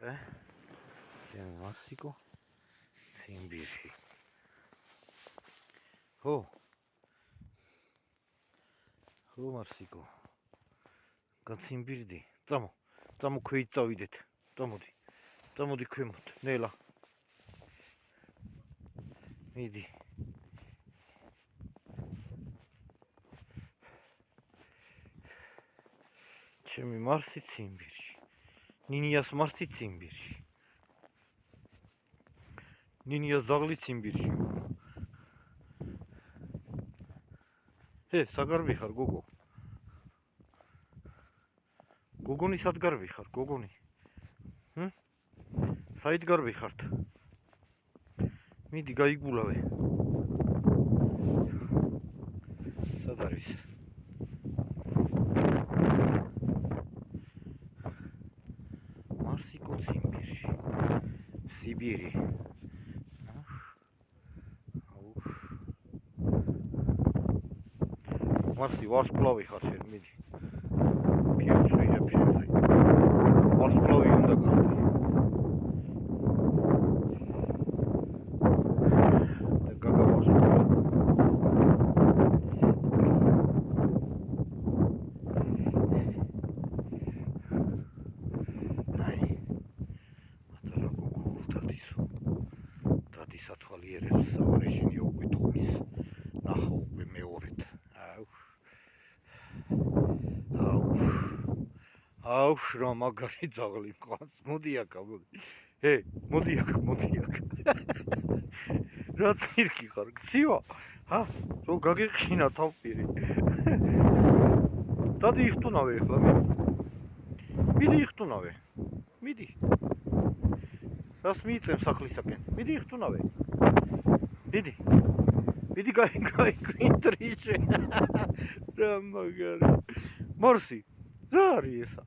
ჩემი მარსიკო ციმბირში. ხო მარსიკო გაციმბირდი. წამო ქვით წავიდეთ. წამოდი ქვემოთ. ნელა. მიდი. ჩემი მარსი ციმბირში. ნინიას მარსი ციმბირში. ნინიას ზაღლი ციმბირში. საგარბი ხარ გოგო? გოგონი სად გარბი ხარ გოგონი? საით გარბი ხართ? მიდი გაიგულავე. სად არის? მარსიკო ციმბირში. სიბირი. მარსი ვარსკვლავი ხარ შენ, მიდი. ფილმს ვიღებ შენზე. ვარსკვლავი უნდა გახდე. და გაგა ვარსკვლავი. მატარა გოგო დადისო. დადის ათვალიერებს სავარეშინია უკვე თომის. ნახა უკვე მეორედ. რა მაგარი ძაღლი მყავს. მოდი აქ. მოდი აქ. რა ცირკი ხარ? გცივა? რო გაგეყინა თავპირი. დადი იხტუნავე ახლა. მიდი იხტუნავე. მიდი. რას მიიწევ სახლისაკენ? მიდი იხტუნავე. მიდი გაიკვინტრიჭე. რა მაგარი. მარსი, რა არის ესა?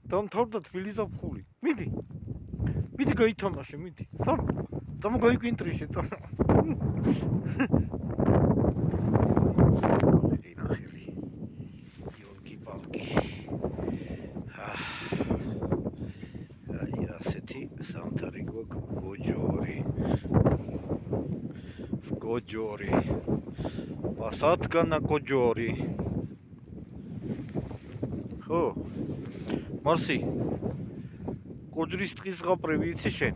დამთავრდა თბილი ზაფხული. მიდი გაითამაშე, მიდი. წამო გაიკვინტრიშე, წამო. ნახევი. იოლკი-პალკი. აი ასეთი სამთარი გოჯორი. Посадка на коджори. ხო მარსი კოჯრის ტყის ზღაპრები იცი შენ?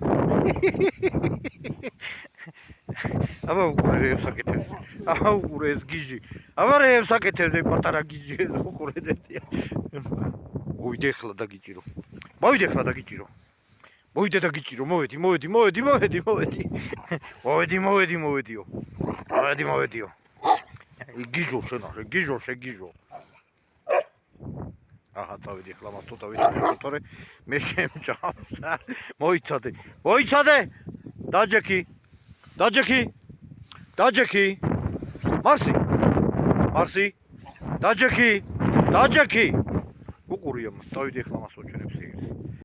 აბა უყურე საკეთებს. უყურე ეს გიჟი. აბა რეებს საკეთებს ეს პატარა გიჟი ეს უყურე დედია. მოვიდე ახლა დაგიჭირო. მოვიდე და გიჭირო. მოვედი. მოვედიო. გიჟო შენახე, გიჟო. წავიდი ახლა მას თვითავით ფოტორე მე შემჭამს. მოიცადე. დაჯექი. მარსი. დაჯექი. უყურია მას. წავიდი ახლა მას ოჩენებს იგებს.